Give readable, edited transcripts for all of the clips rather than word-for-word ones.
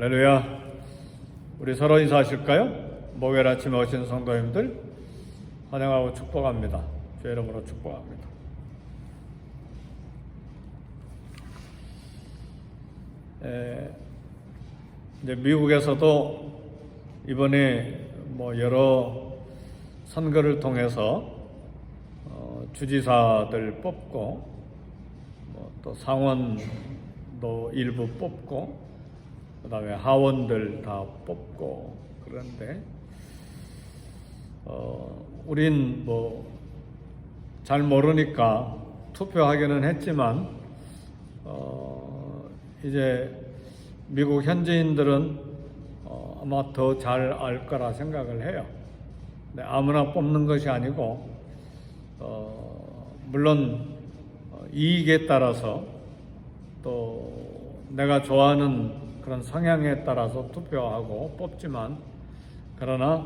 할렐루야. 우리 서로 인사하실까요? 목요일 아침에 오신 성도님들 환영하고 축복합니다. 주의 이름으로 축복합니다. 이제 미국에서도 이번에 여러 선거를 통해서 주지사들 뽑고 또 상원도 일부 뽑고 그 다음에 하원들 다 뽑고 그런데 우린 잘 모르니까 투표하기는 했지만 이제 미국 현지인들은 아마 더 잘 알 거라 생각을 해요. 근데 아무나 뽑는 것이 아니고 물론 이익에 따라서 또 내가 좋아하는 그런 성향에 따라서 투표하고 뽑지만 그러나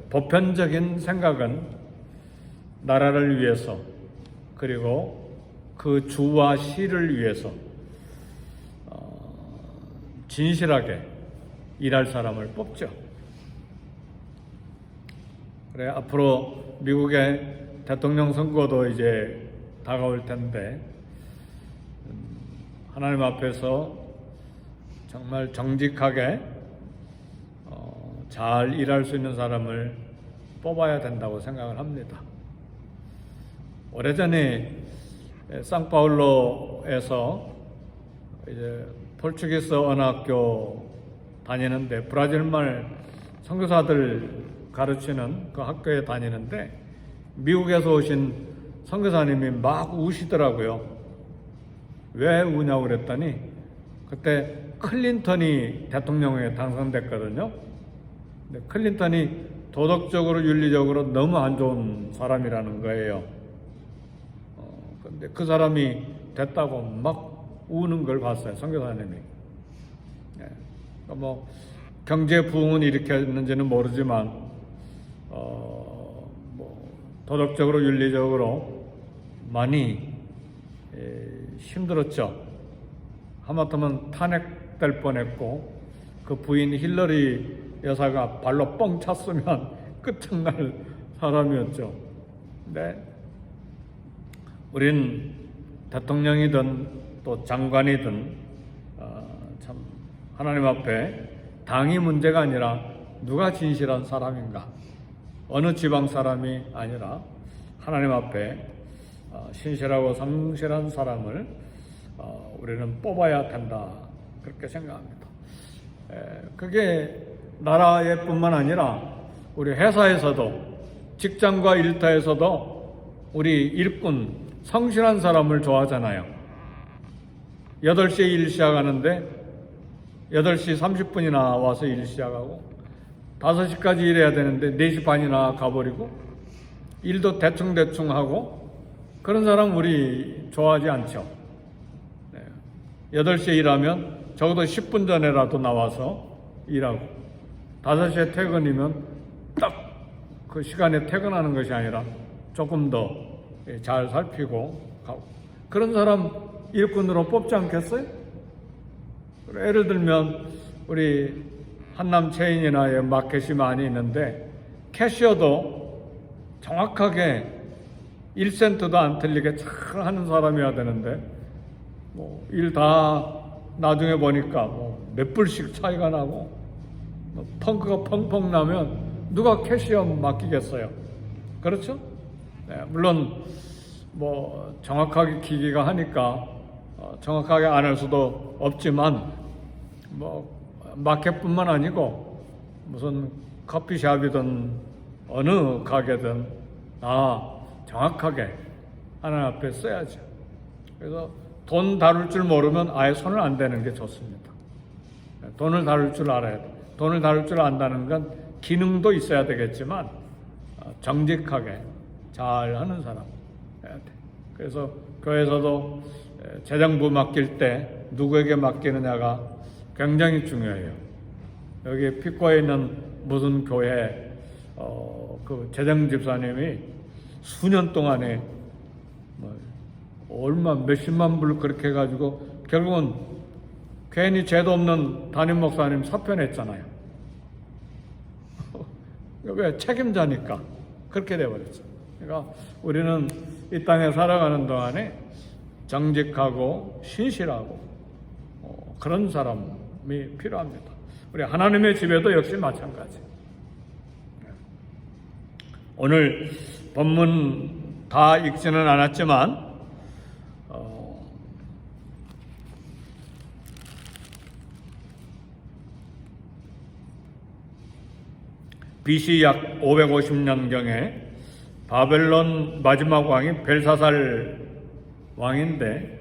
보편적인 생각은 나라를 위해서 그리고 그 주와 시를 위해서 진실하게 일할 사람을 뽑죠. 그래 앞으로 미국의 대통령 선거도 이제 다가올 텐데 하나님 앞에서 정말 정직하게 잘 일할 수 있는 사람을 뽑아야 된다고 생각을 합니다. 오래전에 상파울로에서 이제 포르투기스 언어학교 다니는데 브라질말 선교사들 가르치는 그 학교에 다니는데 미국에서 오신 선교사님이 막 우시더라고요. 왜 우냐고 그랬더니 그때 클린턴이 대통령에 당선됐거든요. 근데 클린턴이 도덕적으로 윤리적으로 너무 안 좋은 사람이라는 거예요. 근데 그 사람이 됐다고 막 우는 걸 봤어요, 선교사님이. 경제 부흥은 일으켰는지는 모르지만 도덕적으로 윤리적으로 많이 힘들었죠. 하마터면 탄핵될 뻔했고 그 부인 힐러리 여사가 발로 뻥 찼으면 끝장날 사람이었죠. 근데 우린 대통령이든 또 장관이든 참 하나님 앞에 당이 문제가 아니라 누가 진실한 사람인가, 어느 지방 사람이 아니라 하나님 앞에 신실하고 성실한 사람을 우리는 뽑아야 된다, 그렇게 생각합니다. 그게 나라에 뿐만 아니라 우리 회사에서도, 직장과 일터에서도 우리 일꾼 성실한 사람을 좋아하잖아요. 8시에 일 시작하는데 8시 30분이나 와서 일 시작하고 5시까지 일해야 되는데 4시 반이나 가버리고 일도 대충대충 하고 그런 사람 우리 좋아하지 않죠. 8시에 일하면 적어도 10분 전에라도 나와서 일하고 5시에 퇴근이면 딱 그 시간에 퇴근하는 것이 아니라 조금 더 잘 살피고 가고 그런 사람 일꾼으로 뽑지 않겠어요? 예를 들면 우리 한남 체인이나 마켓이 많이 있는데 캐셔도 정확하게 1센트도 안 틀리게 잘 하는 사람이어야 되는데 일 다 나중에 보니까 몇 불씩 차이가 나고 펑크가 펑펑 나면 누가 캐시어 맡기겠어요? 그렇죠? 네, 물론 정확하게 기계가 하니까 정확하게 안 할 수도 없지만 마켓뿐만 아니고 무슨 커피숍이든 어느 가게든 정확하게 하나님 앞에 써야죠. 그래서 돈 다룰 줄 모르면 아예 손을 안 대는 게 좋습니다. 돈을 다룰 줄 알아야 돼. 돈을 다룰 줄 안다는 건 기능도 있어야 되겠지만 정직하게 잘 하는 사람 해야 돼. 그래서 교회에서도 재정부 맡길 때 누구에게 맡기느냐가 굉장히 중요해요. 여기 피코에 있는 무슨 교회 그 재정집사님이 수년 동안에 얼마 몇십만 불 그렇게 해가지고 결국은 괜히 죄도 없는 담임 목사님 사표냈잖아요. 왜? 책임자니까 그렇게 돼버렸죠. 그러니까 우리는 이 땅에 살아가는 동안에 정직하고 신실하고 그런 사람이 필요합니다. 우리 하나님의 집에도 역시 마찬가지. 오늘 본문 다 읽지는 않았지만 BC 약 550년경에 바벨론 마지막 왕이 벨사살 왕인데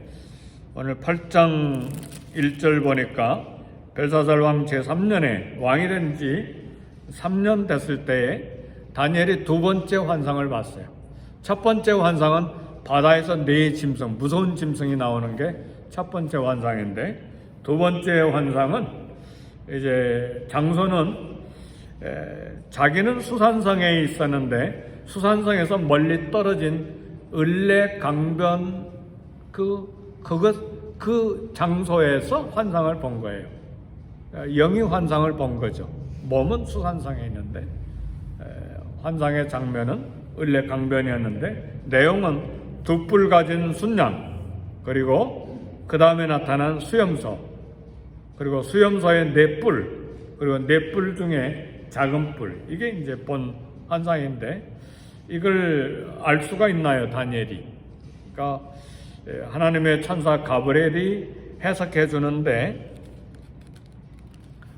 오늘 8장 1절 보니까 벨사살 왕 제3년에 왕이 된 지 3년 됐을 때에 다니엘이 두 번째 환상을 봤어요. 첫 번째 환상은 바다에서 네 짐승, 무서운 짐승이 나오는 게 첫 번째 환상인데, 두 번째 환상은 이제 장소는 자기는 수산성에 있었는데 수산성에서 멀리 떨어진 을레 강변 그 장소에서 환상을 본 거예요. 영이 환상을 본 거죠. 몸은 수산성에 있는데 환상의 장면은 을레 강변이었는데 내용은 두 뿔 가진 순양, 그리고 그 다음에 나타난 수염소, 그리고 수염소의 네 뿔, 그리고 네 뿔 중에 작은 뿔, 이게 이제 본 환상인데 이걸 알 수가 있나요, 다니엘이? 그러니까 하나님의 천사 가브리엘이 해석해 주는데,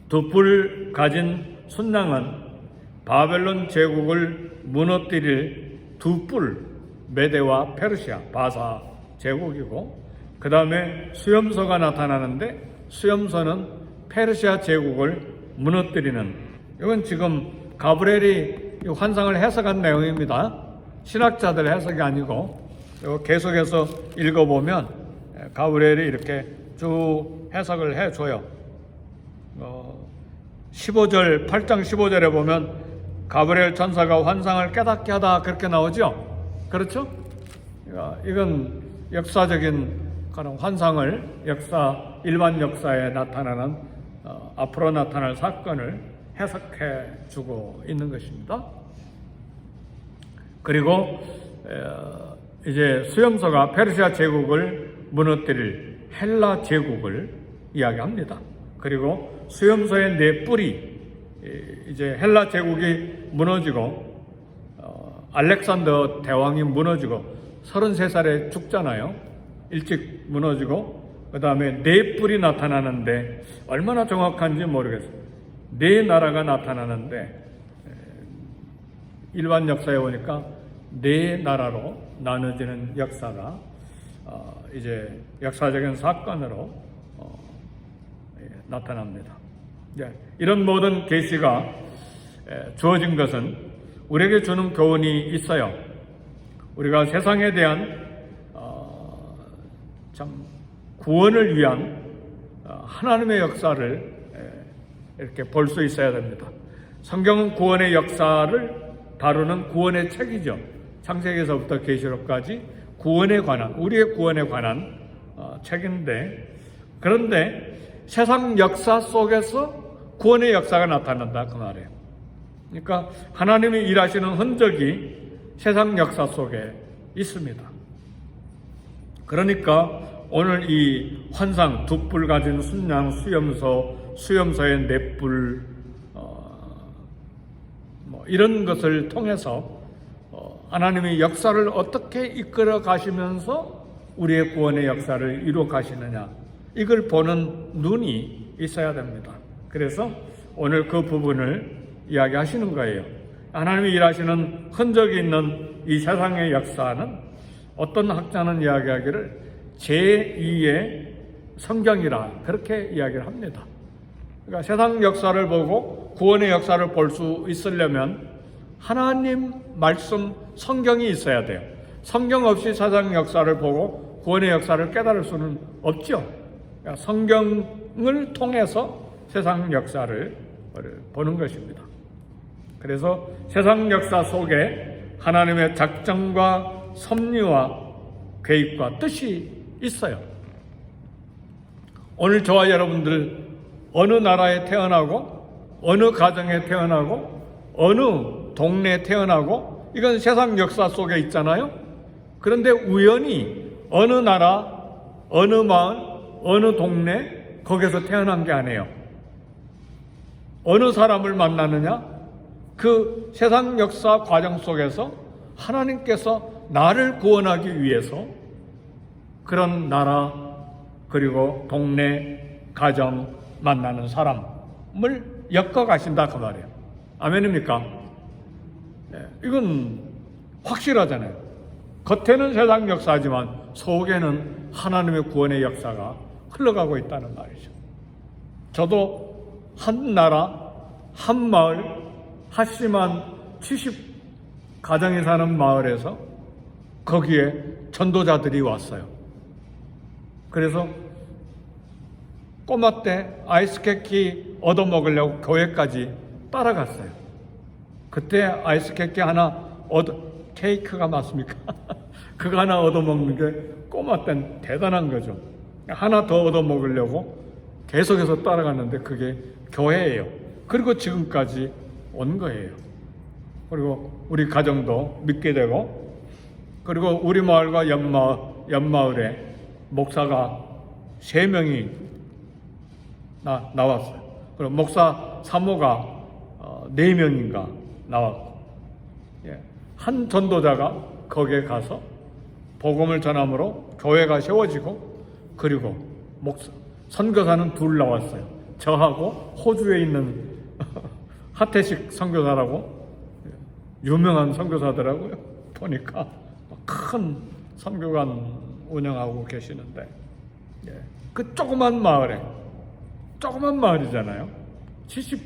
두 뿔 가진 순양은 바벨론 제국을 무너뜨릴 두 뿔, 메대와 페르시아, 바사 제국이고, 그 다음에 수염소가 나타나는데 수염소는 페르시아 제국을 무너뜨리는, 이건 지금 가브리엘이 환상을 해석한 내용입니다. 신학자들 해석이 아니고, 계속해서 읽어보면 가브리엘이 이렇게 쭉 해석을 해줘요. 8장 15절에 보면 가브리엘 천사가 환상을 깨닫게 하다, 그렇게 나오죠. 그렇죠? 이건 역사적인 그런 환상을 일반 역사에 나타나는 앞으로 나타날 사건을 해석해 주고 있는 것입니다. 그리고 이제 수염소가 페르시아 제국을 무너뜨릴 헬라 제국을 이야기합니다. 그리고 수염소의 네 뿔이 이제 헬라 제국이 무너지고 알렉산더 대왕이 무너지고 33살에 죽잖아요. 일찍 무너지고 그 다음에 네 뿔이 나타나는데 얼마나 정확한지 모르겠어요. 네 나라가 나타나는데 일반 역사에 보니까 네 나라로 나눠지는 역사가 이제 역사적인 사건으로 나타납니다. 이런 모든 계시가 주어진 것은 우리에게 주는 교훈이 있어요. 우리가 세상에 대한 참 구원을 위한 하나님의 역사를 이렇게 볼 수 있어야 됩니다. 성경은 구원의 역사를 다루는 구원의 책이죠. 창세기에서부터 계시록까지 구원에 관한, 우리의 구원에 관한 책인데, 그런데 세상 역사 속에서 구원의 역사가 나타난다, 그 말이에요. 그러니까 하나님이 일하시는 흔적이 세상 역사 속에 있습니다. 그러니까 오늘 이 환상, 두 뿔 가진 순양, 수염소의 네 뿔, 이런 것을 통해서 하나님이 역사를 어떻게 이끌어 가시면서 우리의 구원의 역사를 이루어 가시느냐, 이걸 보는 눈이 있어야 됩니다. 그래서 오늘 그 부분을 이야기하시는 거예요. 하나님이 일하시는 흔적이 있는 이 세상의 역사는 어떤 학자는 이야기하기를 제2의 성경이라 그렇게 이야기를 합니다. 그러니까 세상 역사를 보고 구원의 역사를 볼 수 있으려면 하나님 말씀 성경이 있어야 돼요. 성경 없이 세상 역사를 보고 구원의 역사를 깨달을 수는 없죠. 그러니까 성경을 통해서 세상 역사를 보는 것입니다. 그래서 세상 역사 속에 하나님의 작정과 섭리와 계획과 뜻이 있어요. 오늘 저와 여러분들 어느 나라에 태어나고 어느 가정에 태어나고 어느 동네에 태어나고 이건 세상 역사 속에 있잖아요. 그런데 우연히 어느 나라, 어느 마을, 어느 동네 거기서 태어난 게 아니에요. 어느 사람을 만나느냐? 그 세상 역사 과정 속에서 하나님께서 나를 구원하기 위해서 그런 나라 그리고 동네 가정 만나는 사람을 엮어 가신다 그 말이에요. 아멘입니까? 네, 이건 확실하잖아요. 겉에는 세상 역사지만 속에는 하나님의 구원의 역사가 흘러가고 있다는 말이죠. 저도 한 나라, 한 마을, 한심한 70 가정이 사는 마을에서 거기에 전도자들이 왔어요. 그래서 꼬마 때 아이스케키 얻어먹으려고 교회까지 따라갔어요. 그때 아이스케키 하나 케이크가 맞습니까? 그거 하나 얻어먹는 게 꼬마 땐 대단한 거죠. 하나 더 얻어먹으려고 계속해서 따라갔는데 그게 교회예요. 그리고 지금까지 온 거예요. 그리고 우리 가정도 믿게 되고, 그리고 우리 마을과 옆마을에 목사가 3명이 나왔어요. 그리고 목사 사모가 4명인가 나왔고, 한 전도자가 거기에 가서 복음을 전함으로 교회가 세워지고, 그리고 선교사는 2 나왔어요. 저하고 호주에 있는 하태식 선교사라고 유명한 선교사더라고요. 보니까 큰 선교관 운영하고 계시는데, 그 조그만 마을이잖아요. 70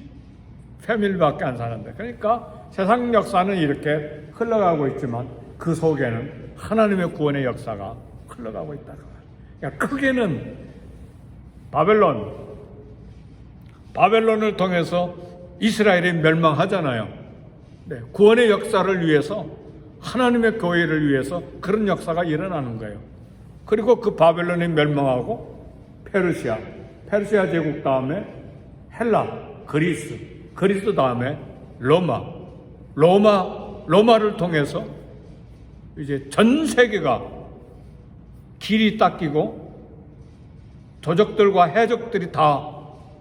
패밀리밖에 안 사는데, 그러니까 세상 역사는 이렇게 흘러가고 있지만 그 속에는 하나님의 구원의 역사가 흘러가고 있다. 그러니까 크게는 바벨론을 통해서 이스라엘이 멸망하잖아요. 구원의 역사를 위해서, 하나님의 교회를 위해서 그런 역사가 일어나는 거예요. 그리고 그 바벨론이 멸망하고 페르시아 제국 다음에 헬라, 그리스 다음에 로마를 통해서 이제 전 세계가 길이 닦이고 조적들과 해적들이 다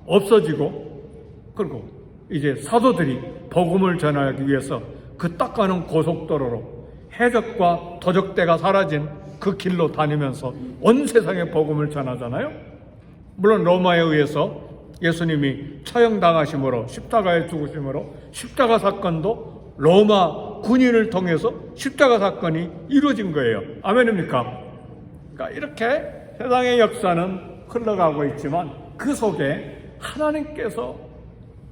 없어지고, 그리고 이제 사도들이 복음을 전하기 위해서 그 닦아놓은 고속도로로 해적과 도적대가 사라진 그 길로 다니면서 온 세상에 복음을 전하잖아요. 물론 로마에 의해서 예수님이 처형당하심으로, 십자가에 죽으심으로 십자가 사건도 로마 군인을 통해서 십자가 사건이 이루어진 거예요. 아멘입니까? 그러니까 이렇게 세상의 역사는 흘러가고 있지만 그 속에 하나님께서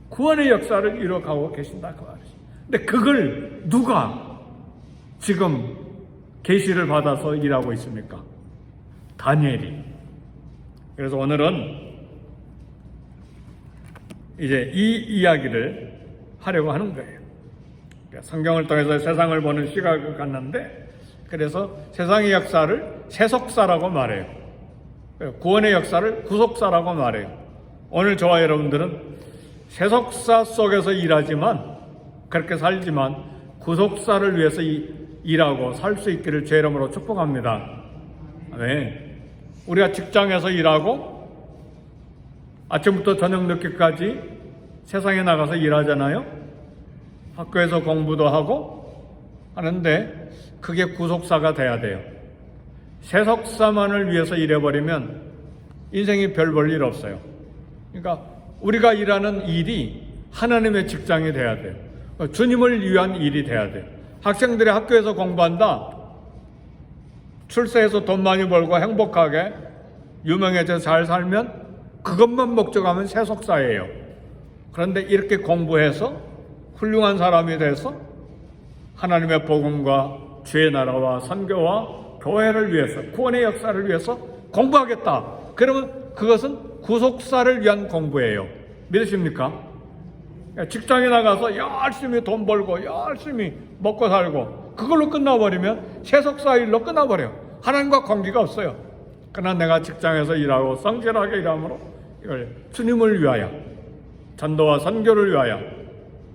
구원의 역사를 이뤄가고 계신다 그 말이죠. 근데 그걸 누가 지금 계시를 받아서 일하고 있습니까? 다니엘이. 그래서 오늘은 이제 이 이야기를 하려고 하는 거예요. 성경을 통해서 세상을 보는 시각을 갖는데, 그래서 세상의 역사를 세속사라고 말해요. 구원의 역사를 구속사라고 말해요. 오늘 저와 여러분들은 세속사 속에서 일하지만, 그렇게 살지만 구속사를 위해서 일하고 살 수 있기를 제 이름으로 축복합니다. 네. 우리가 직장에서 일하고 아침부터 저녁 늦게까지 세상에 나가서 일하잖아요. 학교에서 공부도 하고 하는데 그게 구속사가 돼야 돼요. 세속사만을 위해서 일해버리면 인생이 별 볼 일 없어요. 그러니까 우리가 일하는 일이 하나님의 직장이 돼야 돼요. 주님을 위한 일이 돼야 돼요. 학생들이 학교에서 공부한다. 출세해서 돈 많이 벌고 행복하게 유명해져 잘 살면 그것만 목적하면 세속사예요. 그런데 이렇게 공부해서 훌륭한 사람이 돼서 하나님의 복음과 주의 나라와 선교와 교회를 위해서, 구원의 역사를 위해서 공부하겠다. 그러면 그것은 구속사를 위한 공부예요. 믿으십니까? 직장에 나가서 열심히 돈 벌고 열심히 먹고 살고 그걸로 끝나버리면 세속사 일로 끝나버려요. 하나님과 관계가 없어요. 그러나 내가 직장에서 일하고 성실하게 일함으로 이걸 주님을 위하여, 전도와 선교를 위하여,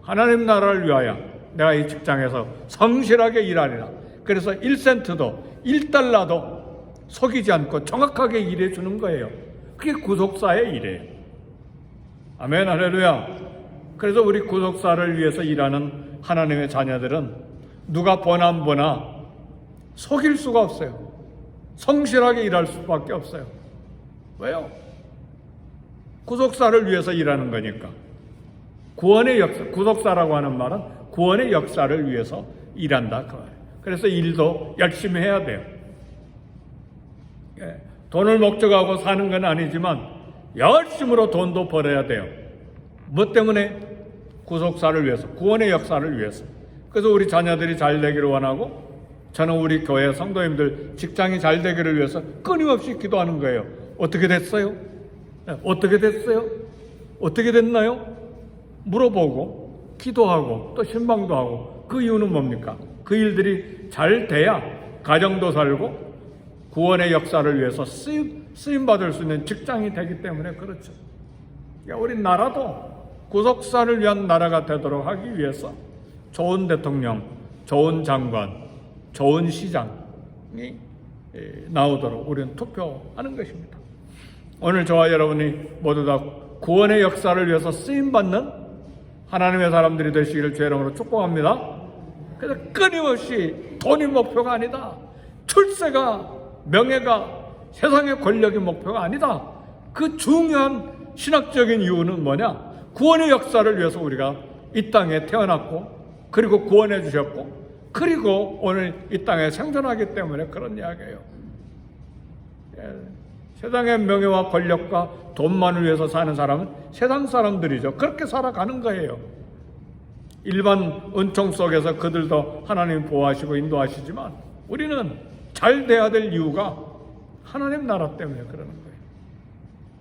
하나님 나라를 위하여 내가 이 직장에서 성실하게 일하리라. 그래서 1센트도 1달러도 속이지 않고 정확하게 일해 주는 거예요. 그게 구속사의 일이에요. 아멘, 할렐루야. 그래서 우리 구속사를 위해서 일하는 하나님의 자녀들은 누가 보나 안 보나 속일 수가 없어요. 성실하게 일할 수밖에 없어요. 왜요? 구속사를 위해서 일하는 거니까. 구원의 역사, 구속사라고 하는 말은 구원의 역사를 위해서 일한다 그 말이에요. 그래서 일도 열심히 해야 돼요. 돈을 목적하고 사는 건 아니지만 열심으로 돈도 벌어야 돼요. 뭐 때문에? 구속사를 위해서, 구원의 역사를 위해서. 그래서 우리 자녀들이 잘 되기를 원하고, 저는 우리 교회 성도님들 직장이 잘 되기를 위해서 끊임없이 기도하는 거예요. 어떻게 됐어요? 어떻게 됐어요? 어떻게 됐나요? 물어보고 기도하고 또 신방도 하고. 그 이유는 뭡니까? 그 일들이 잘 돼야 가정도 살고 구원의 역사를 위해서 쓰임받을 수 있는 직장이 되기 때문에 그렇죠. 그러니까 우리 나라도 구속사를 위한 나라가 되도록 하기 위해서 좋은 대통령, 좋은 장관, 좋은 시장이 나오도록 우리는 투표하는 것입니다. 오늘 저와 여러분이 모두 다 구원의 역사를 위해서 쓰임받는 하나님의 사람들이 되시기를 주의 이름으로 축복합니다. 그래서 끊임없이 돈이 목표가 아니다. 출세가, 명예가, 세상의 권력이 목표가 아니다. 그 중요한 신학적인 이유는 뭐냐? 구원의 역사를 위해서 우리가 이 땅에 태어났고, 그리고 구원해 주셨고, 그리고 오늘 이 땅에 생존하기 때문에 그런 이야기예요. 세상의 명예와 권력과 돈만을 위해서 사는 사람은 세상 사람들이죠. 그렇게 살아가는 거예요. 일반 은총 속에서 그들도 하나님 보호하시고 인도하시지만 우리는 잘 돼야 될 이유가 하나님 나라 때문에 그러는 거예요.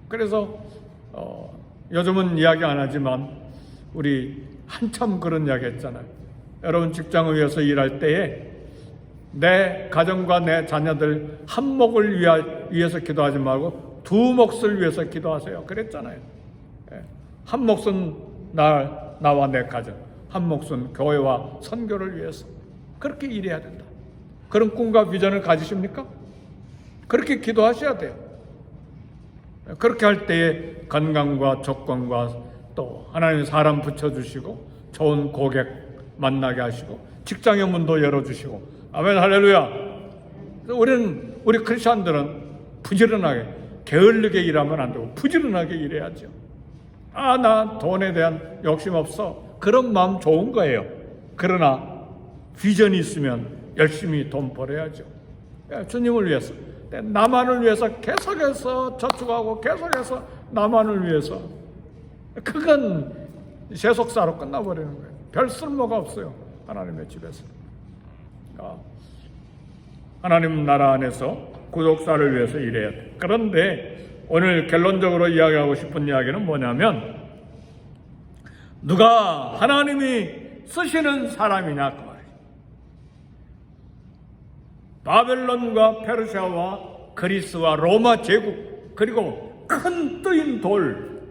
그래서 요즘은 이야기 안 하지만 우리 한참 그런 이야기 했잖아요. 여러분 직장을 위해서 일할 때에 내 가정과 내 자녀들 한 몫을 위해서 기도하지 말고 두 몫을 위해서 기도하세요. 그랬잖아요. 한 몫은 나와 내 가정, 한 몫은 교회와 선교를 위해서. 그렇게 일해야 된다. 그런 꿈과 비전을 가지십니까? 그렇게 기도하셔야 돼요. 그렇게 할 때에 건강과 조건과 또 하나님의 사람 붙여주시고 좋은 고객 만나게 하시고 직장의 문도 열어주시고. 아멘, 할렐루야. 우리 크리스천들은 부지런하게 게을르게 일하면 안 되고 부지런하게 일해야죠. 나 돈에 대한 욕심 없어. 그런 마음 좋은 거예요. 그러나 비전이 있으면 열심히 돈 벌어야죠. 주님을 위해서, 나만을 위해서 계속해서 저축하고 계속해서 나만을 위해서. 그건 세속사로 끝나버리는 거예요. 별 쓸모가 없어요. 하나님의 집에서. 하나님 나라 안에서 구속사를 위해서 일해야 돼. 그런데 오늘 결론적으로 이야기하고 싶은 이야기는 뭐냐면, 누가 하나님이 쓰시는 사람이냐 그 말이에요. 바벨론과 페르시아와 그리스와 로마 제국, 그리고 큰 뜨인 돌,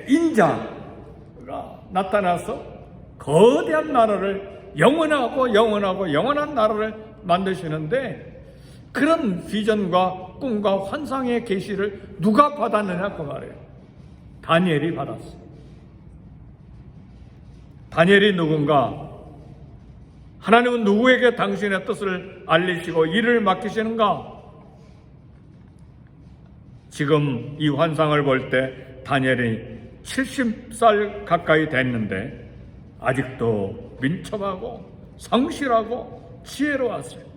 인자가 나타나서 거대한 나라를 영원한 나라를 만드시는데, 그런 비전과 꿈과 환상의 계시를 누가 받았느냐 그 말이에요. 다니엘이 받았어요. 다니엘이 누군가? 하나님은 누구에게 당신의 뜻을 알리시고 일을 맡기시는가? 지금 이 환상을 볼 때 다니엘이 70살 가까이 됐는데 아직도 민첩하고 성실하고 지혜로웠어요.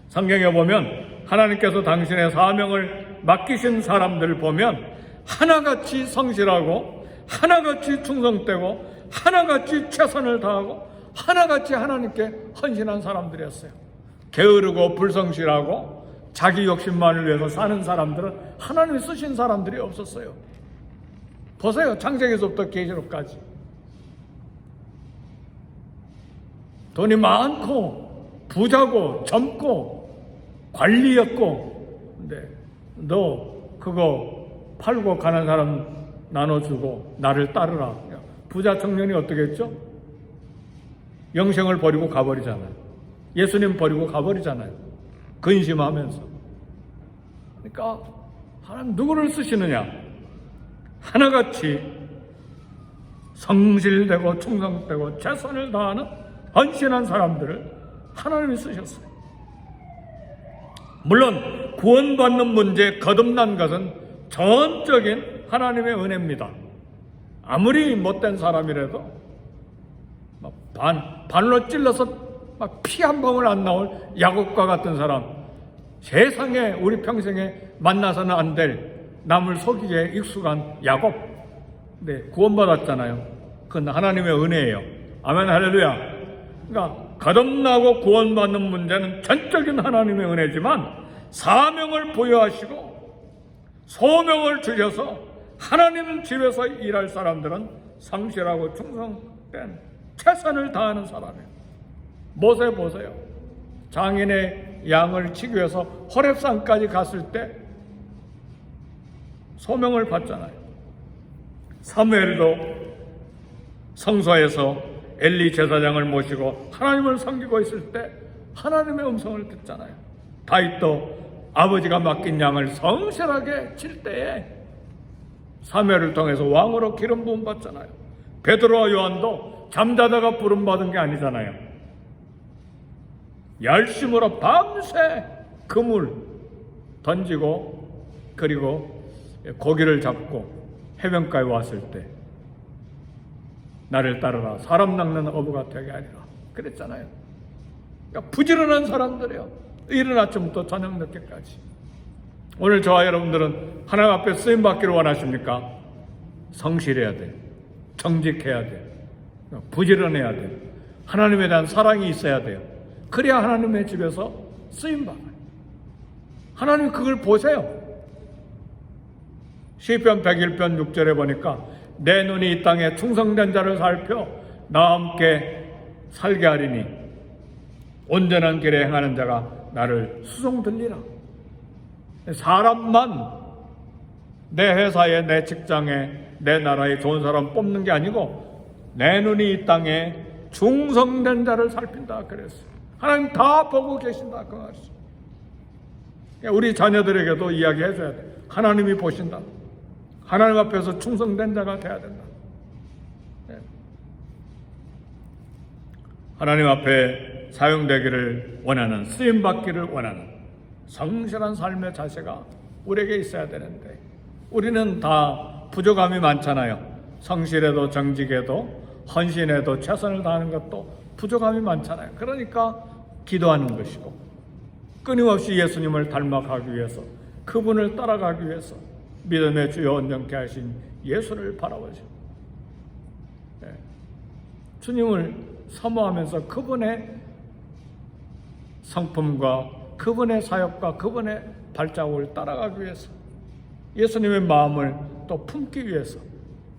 성경에 보면 하나님께서 당신의 사명을 맡기신 사람들을 보면 하나같이 성실하고 하나같이 충성되고 하나같이 최선을 다하고 하나같이 하나님께 헌신한 사람들이었어요. 게으르고 불성실하고 자기 욕심만을 위해서 사는 사람들은 하나님이 쓰신 사람들이 없었어요. 보세요. 창세기서부터 계시록까지. 돈이 많고 부자고 젊고 관리였고 너 그거 팔고 가는 사람 나눠주고 나를 따르라. 부자 청년이 어떻게 했죠? 영생을 버리고 가버리잖아요. 예수님 버리고 가버리잖아요. 근심하면서. 그러니까 하나님 누구를 쓰시느냐? 하나같이 성실되고 충성되고 최선을 다하는 헌신한 사람들을 하나님이 쓰셨어요. 물론 구원받는 문제에 거듭난 것은 전적인 하나님의 은혜입니다. 아무리 못된 사람이라도 발로 찔러서 피 한 방울 안 나올 야곱과 같은 사람, 세상에 우리 평생에 만나서는 안 될 남을 속이기에 익숙한 야곱, 네, 구원받았잖아요. 그건 하나님의 은혜예요. 아멘, 할렐루야. 그러니까 거듭나고 구원받는 문제는 전적인 하나님의 은혜지만 사명을 부여하시고 소명을 주셔서 하나님 집에서 일할 사람들은 성실하고 충성된 최선을 다하는 사람이에요. 모세 보세요. 장인의 양을 치기 위해서 호렙산까지 갔을 때 소명을 받잖아요. 사무엘도 성소에서 엘리 제사장을 모시고 하나님을 섬기고 있을 때 하나님의 음성을 듣잖아요. 다윗도 아버지가 맡긴 양을 성실하게 칠 때에 사무엘을 통해서 왕으로 기름 부음 받잖아요. 베드로와 요한도 잠자다가 부름 받은 게 아니잖아요. 열심으로 밤새 그물 던지고 그리고 고기를 잡고 해변가에 왔을 때 나를 따르라 사람 낚는 어부가 되게 하리라 그랬잖아요. 그러니까 부지런한 사람들이요. 이른 아침부터 저녁 늦게까지. 오늘 저와 여러분들은 하나님 앞에 쓰임 받기를 원하십니까? 성실해야 돼. 정직해야 돼. 부지런해야 돼. 하나님에 대한 사랑이 있어야 돼요. 그래야 하나님의 집에서 쓰임 받아요. 하나님 그걸 보세요. 시편 101편 6절에 보니까 내 눈이 이 땅에 충성된 자를 살펴 나와 함께 살게 하리니 온전한 길에 행하는 자가 나를 수송 들리라. 사람만 내 회사에 내 직장에 내 나라에 좋은 사람 뽑는 게 아니고 내 눈이 이 땅에 충성된 자를 살핀다 그랬어요. 하나님 다 보고 계신다 그 말이죠. 우리 자녀들에게도 이야기해줘야 돼. 하나님이 보신다. 하나님 앞에서 충성된 자가 돼야 된다. 하나님 앞에 사용되기를 원하는, 쓰임받기를 원하는 성실한 삶의 자세가 우리에게 있어야 되는데 우리는 다 부족함이 많잖아요. 성실해도 정직해도 헌신해도 최선을 다하는 것도 부족함이 많잖아요. 그러니까 기도하는 것이고 끊임없이 예수님을 닮아가기 위해서 그분을 따라가기 위해서 믿음의 주여 온전케 하신 예수를 바라보죠. 주님을 사모하면서 그분의 성품과 그분의 사역과 그분의 발자국을 따라가기 위해서 예수님의 마음을 또 품기 위해서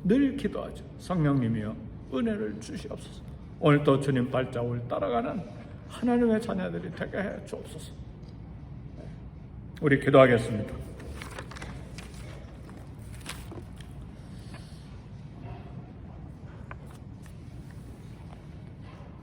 늘 기도하죠. 성령님이여 은혜를 주시옵소서. 오늘도 주님 발자국을 따라가는 하나님의 자녀들이 되게 해 주옵소서. 우리 기도하겠습니다.